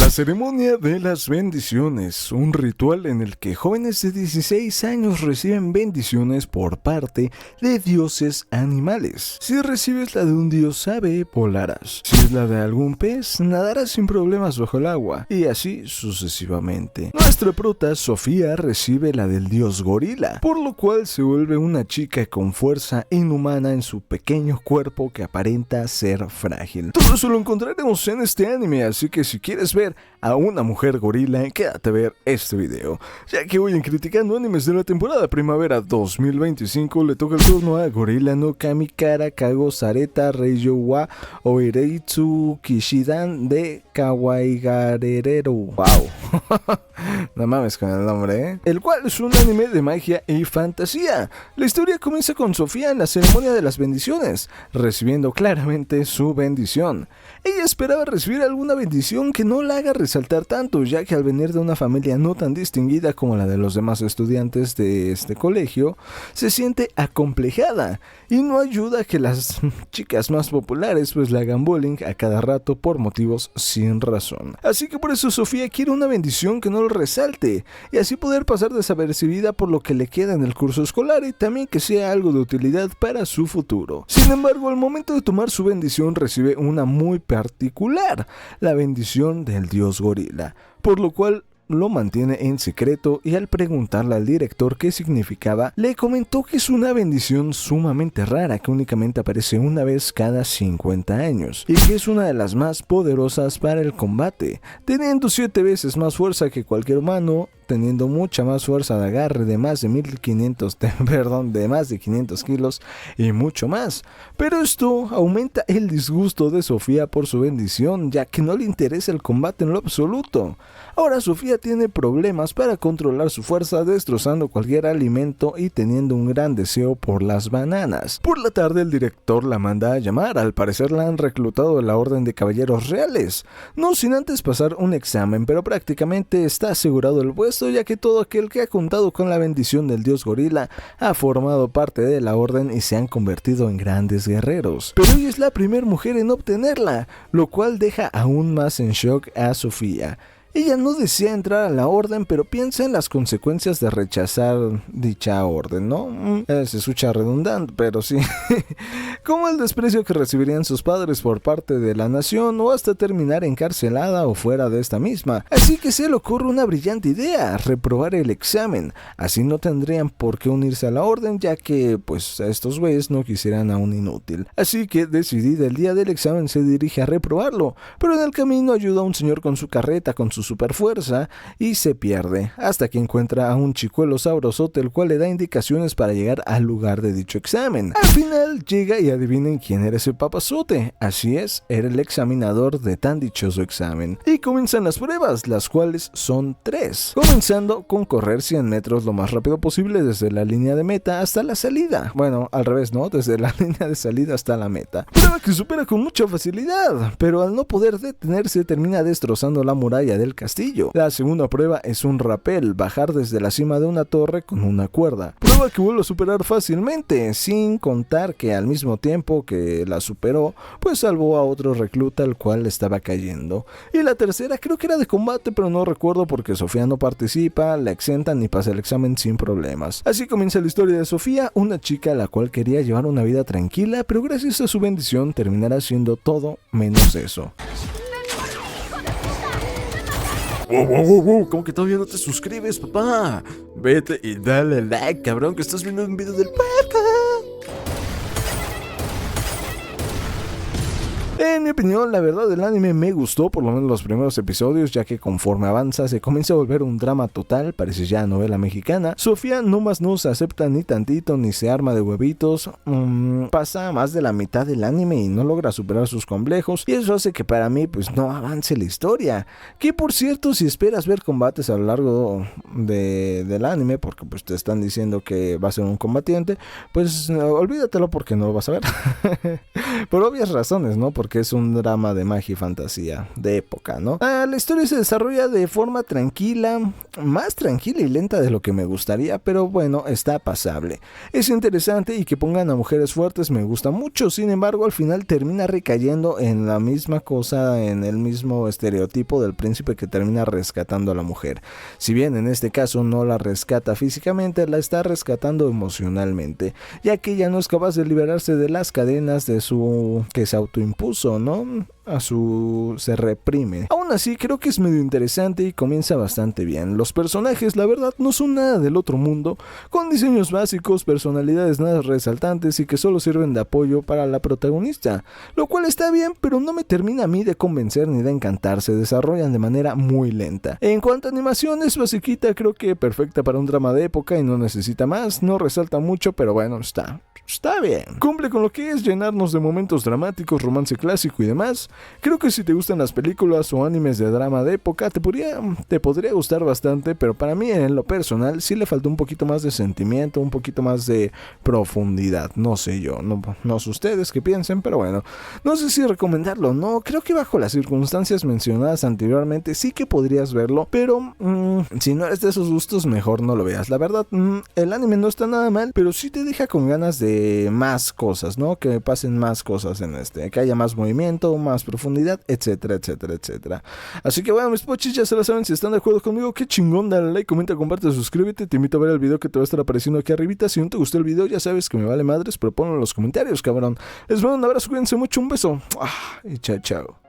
La ceremonia de las bendiciones, un ritual en el que jóvenes de 16 años reciben bendiciones por parte de dioses animales. Si recibes la de un dios ave, volarás. Si es la de algún pez, nadarás sin problemas bajo el agua, y así sucesivamente. Nuestra prota, Sofía, recibe la del dios gorila, por lo cual se vuelve una chica con fuerza inhumana en su pequeño cuerpo que aparenta ser frágil. Todo eso lo encontraremos en este anime, así que si quieres ver a una mujer gorila, quédate a ver este video. Ya que hoy en Criticando Animes de la temporada primavera 2025 le toca el turno a Gorilla no Kamikara Kago Sareta Reiyo wa Oireitsu Kishidan de Kawaigarerero. Wow. No mames con el nombre, el cual es un anime de magia y fantasía. La historia comienza con Sofía en la ceremonia de las bendiciones, recibiendo claramente su bendición. Ella esperaba recibir alguna bendición que no la haga resaltar tanto, ya que al venir de una familia no tan distinguida como la de los demás estudiantes de este colegio, se siente acomplejada y no ayuda a que las chicas más populares pues la hagan bullying a cada rato por motivos sin razón. Así que por eso Sofía quiere una bendición que no lo resalte y así poder pasar desapercibida por lo que le queda en el curso escolar y también que sea algo de utilidad para su futuro. Sin embargo, al momento de tomar su bendición recibe una muy particular, la bendición del dios gorila, por lo cual lo mantiene en secreto y al preguntarle al director qué significaba, le comentó que es una bendición sumamente rara que únicamente aparece una vez cada 50 años y que es una de las más poderosas para el combate, teniendo 7 veces más fuerza que cualquier humano, teniendo mucha más fuerza de agarre de más de 500 kilos y mucho más. Pero esto aumenta el disgusto de Sofía por su bendición, ya que no le interesa el combate en lo absoluto. Ahora Sofía tiene problemas para controlar su fuerza, destrozando cualquier alimento y teniendo un gran deseo por las bananas. Por la tarde el director la manda a llamar, al parecer la han reclutado de la Orden de Caballeros Reales, no sin antes pasar un examen, pero prácticamente está asegurado el puesto, ya que todo aquel que ha contado con la bendición del dios gorila ha formado parte de la orden y se han convertido en grandes guerreros. Pero ella es la primera mujer en obtenerla, lo cual deja aún más en shock a Sofía. Ella no desea entrar a la orden, pero piensa en las consecuencias de rechazar dicha orden, ¿no? Se escucha redundante, pero sí. Como el desprecio que recibirían sus padres por parte de la nación, o hasta terminar encarcelada o fuera de esta misma. Así que se le ocurre una brillante idea: reprobar el examen. Así no tendrían por qué unirse a la orden, ya que pues estos güeyes no quisieran a un inútil. Así que decidida el día del examen se dirige a reprobarlo, pero en el camino ayuda a un señor con su carreta con su super fuerza y se pierde, hasta que encuentra a un chicuelo sabrosote el cual le da indicaciones para llegar al lugar de dicho examen. Al final llega y adivinen quién era ese papazote. Así es, era el examinador de tan dichoso examen. Y comienzan las pruebas, las cuales son 3, comenzando con correr 100 metros lo más rápido posible desde la línea de meta hasta la salida. Bueno, al revés, ¿no? Desde la línea de salida hasta la meta. Prueba que supera con mucha facilidad, pero al no poder detenerse termina destrozando la muralla del castillo. La segunda prueba es un rapel, bajar desde la cima de una torre con una cuerda. Prueba que vuelve a superar fácilmente, sin contar que al mismo tiempo que la superó, pues salvó a otro recluta el cual estaba cayendo. Y la tercera creo que era de combate, pero no recuerdo porque Sofía no participa, la exentan y pasa el examen sin problemas. Así comienza la historia de Sofía, una chica a la cual quería llevar una vida tranquila, pero gracias a su bendición terminará siendo todo menos eso. Wow, ¿cómo que todavía no te suscribes, papá? Vete y dale like, cabrón, que estás viendo un video del podcast. En mi opinión, la verdad, el anime me gustó, por lo menos los primeros episodios, ya que conforme avanza se comienza a volver un drama total, parece ya novela mexicana. Sofía nomás no se acepta ni tantito, ni se arma de huevitos, pasa más de la mitad del anime y no logra superar sus complejos, y eso hace que para mí pues no avance la historia. Que por cierto, si esperas ver combates a lo largo del anime, porque pues te están diciendo que va a ser un combatiente, pues olvídatelo porque no lo vas a ver. Por obvias razones, ¿no? Porque porque es un drama de magia y fantasía de época, ¿no? La historia se desarrolla de forma tranquila, más tranquila y lenta de lo que me gustaría, pero bueno, está pasable. Es interesante y que pongan a mujeres fuertes me gusta mucho, sin embargo al final termina recayendo en la misma cosa, en el mismo estereotipo del príncipe que termina rescatando a la mujer. Si bien en este caso no la rescata físicamente, la está rescatando emocionalmente, ya que ella no es capaz de liberarse de las cadenas de su que se autoimpuso, ¿no? Se reprime. Aún así creo que es medio interesante y comienza bastante bien. Los personajes la verdad no son nada del otro mundo, con diseños básicos, personalidades nada resaltantes y que solo sirven de apoyo para la protagonista, lo cual está bien, pero no me termina a mí de convencer ni de encantar. Se desarrollan de manera muy lenta. En cuanto a animación es basiquita, creo que perfecta para un drama de época y no necesita más, no resalta mucho, pero bueno, está bien. Cumple con lo que es llenarnos de momentos dramáticos, romance clásico y demás. Creo que si te gustan las películas o animes de drama de época, te podría gustar bastante, pero para mí en lo personal sí le faltó un poquito más de sentimiento, un poquito más de profundidad. No sé yo, no sé ustedes qué piensen, pero bueno, no sé si recomendarlo o no. Creo que bajo las circunstancias mencionadas anteriormente sí que podrías verlo, pero si no eres de esos gustos, mejor no lo veas. La verdad, el anime no está nada mal, pero sí te deja con ganas de más cosas, ¿no? Que pasen más cosas en que haya más movimiento, más profundidad, etcétera, etcétera, etcétera. Así que bueno, mis pochis, ya se la saben. Si están de acuerdo conmigo, qué chingón, dale like, comenta, comparte, suscríbete. Te invito a ver el video que te va a estar apareciendo aquí arribita. Si no te gustó el video, ya sabes que me vale madres, pero ponlo en los comentarios, cabrón. Les mando un abrazo, cuídense mucho, un beso y chao, chao.